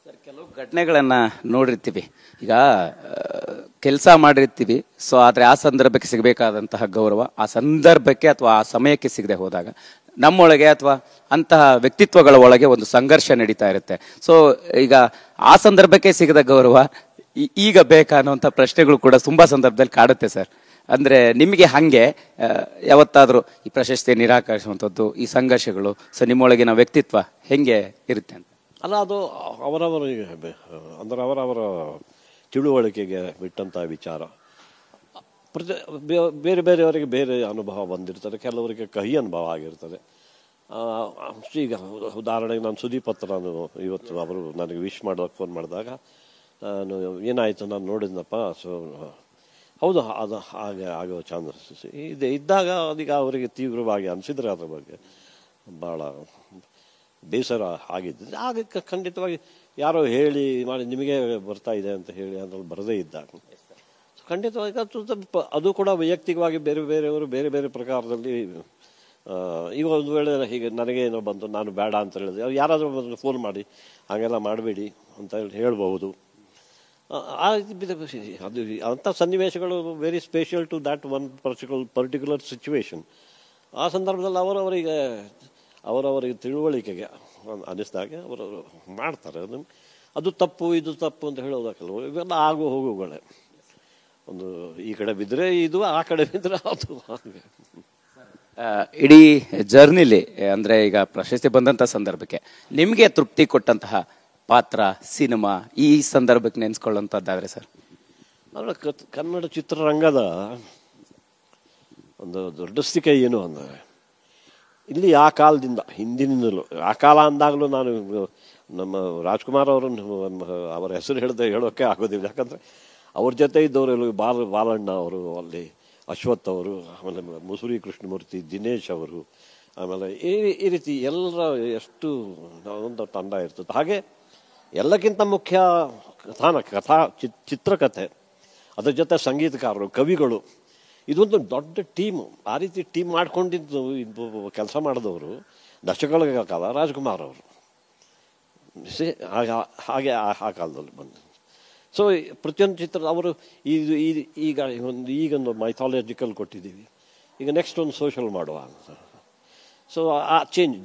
Sir, ಕೆಲವು ಘಟನೆಗಳನ್ನ ನೋಡಿರ್ತೀವಿ. ಈಗ ಕೆಲಸ ಮಾಡಿರ್ತೀವಿ. ಸೊ ಆದ್ರೆ ಆ ಸಂದರ್ಭಕ್ಕೆ ಸಿಗಬೇಕಾದಂತಹ ಗೌರವ ಆ ಸಂದರ್ಭಕ್ಕೆ ಅಥವಾ ಆ ಸಮಯಕ್ಕೆ ಸಿಗದೆ ಹೋದಾಗ ನಮ್ಮೊಳಗೆ ಅಥವಾ ಅಂತಹ ವ್ಯಕ್ತಿತ್ವಗಳ ಒಳಗೆ ಒಂದು ಸಂಘರ್ಷ ನಡೀತಾ ಇರುತ್ತೆ. ಸೊ ಈಗ ಆ ಸಂದರ್ಭಕ್ಕೆ ಸಿಗದ ಗೌರವ ಈಗ ಬೇಕಾ ಅನ್ನುವಂಥ ಪ್ರಶ್ನೆಗಳು ಕೂಡ ತುಂಬಾ ಸಂದರ್ಭದಲ್ಲಿ ಕಾಡುತ್ತೆ ಸರ್. ಅಂದ್ರೆ ನಿಮಗೆ ಹಂಗೆ ಯಾವತ್ತಾದ್ರೂ ಈ ಪ್ರಶಸ್ತಿ ನಿರಾಕರಿಸುವಂಥದ್ದು, ಈ ಸಂಘರ್ಷಗಳು, ಸೊ ನಿಮ್ಮೊಳಗಿನ ವ್ಯಕ್ತಿತ್ವ ಹೆಂಗೆ ಇರುತ್ತೆ ಅಂತ? ಅಲ್ಲ, ಅದು ಅವರವರಿಗೆ ಅಂದರೆ ಅವರವರ ತಿಳುವಳಿಕೆಗೆ ಬಿಟ್ಟಂಥ ವಿಚಾರ. ಬೇರೆ ಬೇರೆಯವರಿಗೆ ಬೇರೆ ಅನುಭವ ಬಂದಿರ್ತದೆ, ಕೆಲವರಿಗೆ ಕಹಿ ಅನುಭವ ಆಗಿರ್ತದೆ. ಈಗ ಉದಾಹರಣೆಗೆ ನಾನು ಸುದೀಪ್ ಹತ್ರ ನಾನು ಇವತ್ತು ಅವರು ನನಗೆ ವಿಶ್ ಮಾಡೋಕ್ಕೆ ಫೋನ್ ಮಾಡಿದಾಗ ನಾನು ಏನಾಯಿತು ನಾನು ನೋಡಿದ್ನಪ್ಪ, ಸೊ ಹೌದು ಅದು ಹಾಗೆ ಆಗೋ ಚಾನ್ಸಸ್ ಇದೆ ಇದ್ದಾಗ ಅದೀಗ ಅವರಿಗೆ ತೀವ್ರವಾಗಿ ಅನಿಸಿದ್ರೆ ಅದ್ರ ಬಗ್ಗೆ ಭಾಳ ಬೇಸರ ಆಗಿದ್ದು. ಆಗ ಖಂಡಿತವಾಗಿ ಯಾರೋ ಹೇಳಿ ಮಾಡಿ ನಿಮಗೆ ಬರ್ತಾ ಇದೆ ಅಂತ ಹೇಳಿ ಅದ್ರಲ್ಲಿ ಬರದೇ ಇದ್ದಾಗ ಖಂಡಿತವಾಗಿ ಅದು ಕೂಡ ವೈಯಕ್ತಿಕವಾಗಿ ಬೇರೆ ಬೇರೆಯವರು ಬೇರೆ ಬೇರೆ ಪ್ರಕಾರದಲ್ಲಿ. ಈಗ ಒಂದು ವೇಳೆ ಹೀಗೆ ನನಗೇನೋ ಬಂತು, ನಾನು ಬೇಡ ಅಂತ ಹೇಳಿದೆ, ಅವ್ರು ಯಾರಾದರೂ ಫೋನ್ ಮಾಡಿ ಹಾಗೆಲ್ಲ ಮಾಡಬೇಡಿ ಅಂತ ಹೇಳಿ ಹೇಳ್ಬಹುದು. ಅದು ಅಂಥ ಸನ್ನಿವೇಶಗಳು very special to that one particular situation. ಆ ಸಂದರ್ಭದಲ್ಲಿ ಅವರವರಿಗೆ ತಿಳುವಳಿಕೆಗೆ ಅನ್ನಿಸಿದಾಗೆ ಅವರವರು ಮಾಡ್ತಾರೆ. ಅದು ತಪ್ಪು ಇದು ತಪ್ಪು ಅಂತ ಹೇಳೋದಕ್ಕಲ್ವ, ಇವೆಲ್ಲ ಆಗು ಹೋಗುಗಳೇ. ಒಂದು ಈ ಕಡೆ ಬಿದ್ದರೆ ಇದು, ಆ ಕಡೆ ಬಿದ್ದರೆ ಅದು. ಹಾಗೆ ಇಡೀ ಜರ್ನಿಲಿ ಅಂದ್ರೆ ಈಗ ಪ್ರಶಸ್ತಿ ಬಂದಂತ ಸಂದರ್ಭಕ್ಕೆ ನಿಮ್ಗೆ ತೃಪ್ತಿ ಕೊಟ್ಟಂತಹ ಪಾತ್ರ, ಸಿನಿಮಾ, ಈ ಸಂದರ್ಭಕ್ಕೆ ನೆನೆಸ್ಕೊಳ್ಳುವಂತದ್ದಾದ್ರೆ ಸರ್? ಕನ್ನಡ ಚಿತ್ರರಂಗದ ಒಂದು ದೊಡ್ಡಸ್ತಿಕೆ ಏನು ಅಂದರೆ, ಇಲ್ಲಿ ಆ ಕಾಲದಿಂದ ಹಿಂದಿನಿಂದಲೂ, ಆ ಕಾಲ ಅಂದಾಗಲೂ ನಾನು ನಮ್ಮ ರಾಜ್ಕುಮಾರ್ ಅವರ ಹೆಸರು ಹೇಳೋಕ್ಕೆ ಆಗೋದಿಲ್ಲ. ಯಾಕಂದರೆ ಅವ್ರ ಜೊತೆ ಇದ್ದವರು ಬಾಲಣ್ಣ ಅವರು, ಅಲ್ಲಿ ಅಶ್ವಥ್ ಅವರು, ಆಮೇಲೆ ಮುಸುರಿ ಕೃಷ್ಣಮೂರ್ತಿ, ದಿನೇಶ್ ಅವರು, ಆಮೇಲೆ ಈ ರೀತಿ ಎಲ್ಲರ ಎಷ್ಟು ಒಂದು ತಂಡ ಇರ್ತದೆ. ಹಾಗೆ ಎಲ್ಲಕ್ಕಿಂತ ಮುಖ್ಯ ಚಿತ್ರಕಥೆ, ಅದ್ರ ಜೊತೆ ಸಂಗೀತಕಾರರು, ಕವಿಗಳು, ಇದೊಂದು ದೊಡ್ಡ ಟೀಮು. ಆ ರೀತಿ ಟೀಮ್ ಮಾಡ್ಕೊಂಡಿದ್ದು ಕೆಲಸ ಮಾಡಿದವರು ದಶಕಗಳ ಕಾಲ ರಾಜ್ಕುಮಾರ್ ಅವರು. ಹಾಗೆ ಆ ಕಾಲದಲ್ಲಿ ಬಂದು ಸೊ ಪ್ರತಿಯೊಂದು ಚಿತ್ರ ಅವರು ಈಗೊಂದು ಮೈಥಾಲಜಿಕಲ್ ಕೊಟ್ಟಿದ್ದೀವಿ, ಈಗ ನೆಕ್ಸ್ಟ್ ಒಂದು ಸೋಷಲ್ ಮಾಡುವ. ಸೊ ಆ ಚೇಂಜ್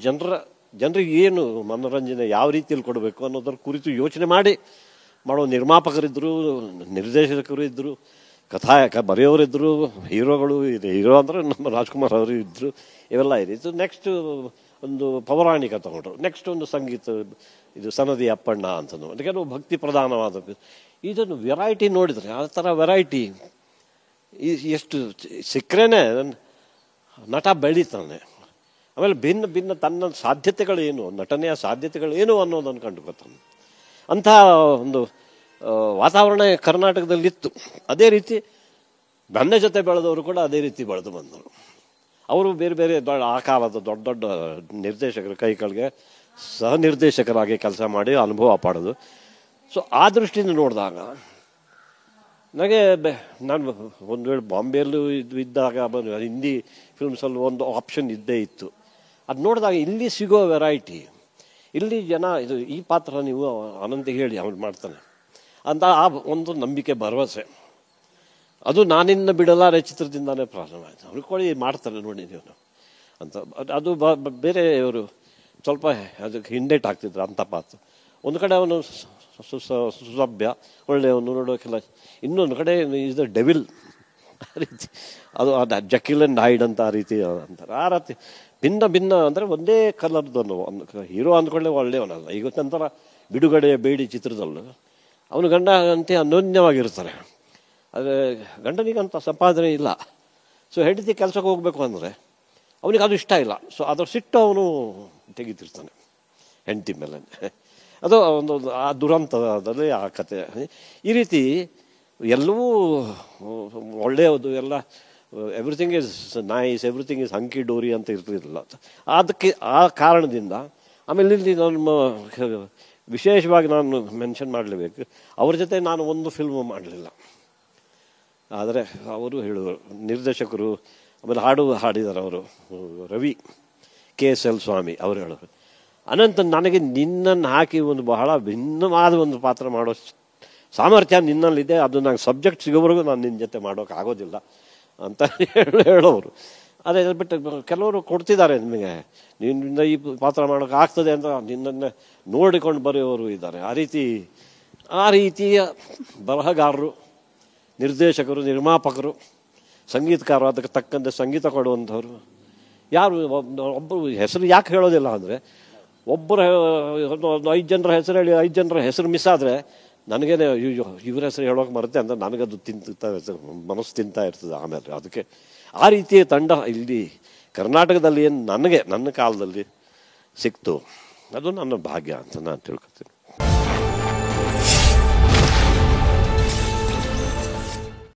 ಜನರಿಗೆ ಏನು ಮನೋರಂಜನೆ ಯಾವ ರೀತಿಯಲ್ಲಿ ಕೊಡಬೇಕು ಅನ್ನೋದ್ರ ಕುರಿತು ಯೋಚನೆ ಮಾಡಿ ಮಾಡೋ ನಿರ್ಮಾಪಕರಿದ್ದರು, ನಿರ್ದೇಶಕರು ಇದ್ದರು, ಬರೆಯೋರಿದ್ದರು, ಹೀರೋಗಳು ಇದೆ. ಹೀರೋ ಅಂದರೆ ನಮ್ಮ ರಾಜ್ಕುಮಾರ್ ಅವರು ಇದ್ದರು. ಇವೆಲ್ಲ ಇದೆ. ಇದು ನೆಕ್ಸ್ಟ್ ಒಂದು ಪೌರಾಣಿಕ ತಗೊಂಡ್ರು, ನೆಕ್ಸ್ಟ್ ಒಂದು ಸಂಗೀತ, ಇದು ಸನದಿ ಅಪ್ಪಣ್ಣ ಅಂತನೂ ಕೆಲವು ಭಕ್ತಿ ಪ್ರಧಾನವಾದ. ಇದನ್ನು ವೆರೈಟಿ ನೋಡಿದರೆ ಆ ಥರ ವೆರೈಟಿ ಎಷ್ಟು ಸಿಕ್ಕರೇನೆ ನಟ ಬೆಳೀತಾನೆ. ಆಮೇಲೆ ಭಿನ್ನ ಭಿನ್ನ ತನ್ನ ಸಾಧ್ಯತೆಗಳೇನು, ನಟನೆಯ ಸಾಧ್ಯತೆಗಳೇನು ಅನ್ನೋದನ್ನು ಕಂಡುಕೊತಾನೆ. ಅಂಥ ಒಂದು ವಾತಾವರಣ ಕರ್ನಾಟಕದಲ್ಲಿತ್ತು. ಅದೇ ರೀತಿ ನನ್ನ ಜೊತೆ ಬೆಳೆದವರು ಕೂಡ ಅದೇ ರೀತಿ ಬೆಳೆದು ಬಂದರು. ಅವರು ಬೇರೆ ಬೇರೆ ಆ ಕಾಲದ ದೊಡ್ಡ ದೊಡ್ಡ ನಿರ್ದೇಶಕರ ಕೈಗಳಿಗೆ ಸಹ ನಿರ್ದೇಶಕರಾಗಿ ಕೆಲಸ ಮಾಡಿ ಅನುಭವ ಪಡೆದು. ಸೊ ಆ ದೃಷ್ಟಿಯಿಂದ ನೋಡಿದಾಗ ನನಗೆ ನಾನು ಒಂದು ವೇಳೆ ಬಾಂಬೆಯಲ್ಲೂ ಇದ್ದಾಗ ಹಿಂದಿ ಫಿಲ್ಮ್ಸಲ್ಲಿ ಒಂದು ಆಪ್ಷನ್ ಇದ್ದೇ ಇತ್ತು. ಅದು ನೋಡಿದಾಗ ಇಲ್ಲಿ ಸಿಗೋ ವೆರೈಟಿ, ಇಲ್ಲಿ ಜನ ಇದು ಈ ಪಾತ್ರ ನೀವು ಅನಂತ ಹೇಳಿ ಅವನು ಮಾಡ್ತಾನೆ ಅಂತ ಆ ಒಂದು ನಂಬಿಕೆ, ಭರವಸೆ, ಅದು ನಾನಿನ್ನ ಬಿಡಲಾರೆ ಚಿತ್ರದಿಂದಾನೇ ಪ್ರಾರಂಭ ಆಯಿತು. ಅವ್ರಿಗೆ ಕೊಡಿ ಮಾಡ್ತಾರೆ ನೋಡಿ ನೀವು ಅಂತ. ಅದು ಬೇರೆಯವರು ಸ್ವಲ್ಪ ಅದಕ್ಕೆ ಹಿಂದೇಟ್ ಆಗ್ತಿದ್ರು ಅಂಥ ಪಾತ್ರ. ಒಂದು ಕಡೆ ಅವನು ಸುಸಭ್ಯ ಒಳ್ಳೆಯವನು ನೋಡೋಕ್ಕೆಲ್ಲ, ಇನ್ನೊಂದು ಕಡೆ ಇಸ್ ದ ಡೆವಿಲ್ ರೀತಿ, ಅದು ಜಕಿಲ್ ಆ್ಯಂಡ್ ಹೈಡ್ ಅಂತ ಆ ರೀತಿ ಅಂತಾರೆ. ಆ ರೀತಿ ಭಿನ್ನ ಭಿನ್ನ ಅಂದರೆ ಒಂದೇ ಕಲರ್ದನ್ನು ಒಂದು ಹೀರೋ ಅಂದ್ಕೊಳ್ಳೆ ಒಳ್ಳೆಯವನಲ್ಲ. ಈಗ ನಂತರ ಬಿಡುಗಡೆಯ ಬೇಡಿ ಚಿತ್ರದಲ್ಲೂ ಅವನು ಗಂಡ ಅಂತೆ ಅನ್ಯೋನ್ಯವಾಗಿರ್ತಾರೆ. ಆದರೆ ಗಂಡನಿಗಂತ ಸಂಪಾದನೆ ಇಲ್ಲ. ಸೊ ಹೆಂಡತಿ ಕೆಲಸಕ್ಕೆ ಹೋಗಬೇಕು ಅಂದರೆ ಅವನಿಗೆ ಅದು ಇಷ್ಟ ಇಲ್ಲ. ಸೊ ಅದರ ಸಿಟ್ಟು ಅವನು ತೆಗಿತಿರ್ತಾನೆ ಹೆಂಡತಿ ಮೇಲೆ. ಅದು ಒಂದು ಆ ದುರಂತದಲ್ಲಿ ಆ ಕತೆ. ಈ ರೀತಿ ಎಲ್ಲವೂ ಒಳ್ಳೆಯದು, ಎಲ್ಲ everything is nice, everything is hunky dory ಅಂತ ಇರ್ತಿರಲಿಲ್ಲ. ಅದಕ್ಕೆ ಆ ಕಾರಣದಿಂದ ಆಮೇಲೆ ಇಲ್ಲಿ ನಮ್ಮ ವಿಶೇಷವಾಗಿ ನಾನು ಮೆನ್ಷನ್ ಮಾಡಲೇಬೇಕು, ಅವ್ರ ಜೊತೆ ನಾನು ಒಂದು ಫಿಲ್ಮು ಮಾಡಲಿಲ್ಲ. ಆದರೆ ಅವರು ಹೇಳುವರು, ನಿರ್ದೇಶಕರು, ಆಮೇಲೆ ಹಾಡಿದ್ದಾರೆ ಅವರು, ರವಿ KSL ಸ್ವಾಮಿ ಅವರು ಹೇಳೋರು, ಅನಂತ ನನಗೆ ನಿನ್ನನ್ನು ಹಾಕಿ ಒಂದು ಬಹಳ ಭಿನ್ನವಾದ ಒಂದು ಪಾತ್ರ ಮಾಡೋ ಸಾಮರ್ಥ್ಯ ನಿನ್ನಲ್ಲಿದೆ, ಅದು ನಂಗೆ ಸಬ್ಜೆಕ್ಟ್ ಸಿಗೋವರೆಗೂ ನಾನು ನಿನ್ನ ಜೊತೆ ಮಾಡೋಕೆ ಆಗೋದಿಲ್ಲ ಅಂತ ಹೇಳೋರು. ಅದೇ ಬಿಟ್ಟು ಕೆಲವರು ಕೊಡ್ತಿದ್ದಾರೆ ನಿಮಗೆ, ನಿನ್ನಿಂದ ಈ ಪಾತ್ರ ಮಾಡೋಕೆ ಆಗ್ತದೆ ಅಂತ ನಿನ್ನನ್ನು ನೋಡಿಕೊಂಡು ಬರೆಯೋರು ಇದ್ದಾರೆ. ಆ ರೀತಿಯ ಬರಹಗಾರರು, ನಿರ್ದೇಶಕರು, ನಿರ್ಮಾಪಕರು, ಸಂಗೀತಕಾರರು, ಅದಕ್ಕೆ ತಕ್ಕಂತೆ ಸಂಗೀತ ಕೊಡುವಂಥವ್ರು ಯಾರು. ಒಬ್ಬರು ಹೆಸರು ಯಾಕೆ ಹೇಳೋದಿಲ್ಲ ಅಂದರೆ, ಒಬ್ಬರ 5 ಜನರ ಹೆಸರು ಹೇಳಿ 5 ಜನರ ಹೆಸರು ಮಿಸ್ ಆದರೆ ನನಗೇನೆ ಇವ್ರ ಹೆಸರು ಹೇಳೋಕೆ ಮರುತ್ತೆ ಅಂತ ನನಗದು ಮನಸ್ಸು ತಿಂತಾ ಇರ್ತದೆ ಆಮೇಲೆ. ಅದಕ್ಕೆ ಆ ರೀತಿಯ ತಂಡ ಇಲ್ಲಿ ಕರ್ನಾಟಕದಲ್ಲಿ ಏನು ನನ್ನ ಕಾಲದಲ್ಲಿ ಸಿಕ್ತು, ಅದು ನನ್ನ ಭಾಗ್ಯ ಅಂತ ನಾನು ತಿಳ್ಕೊತೀನಿ.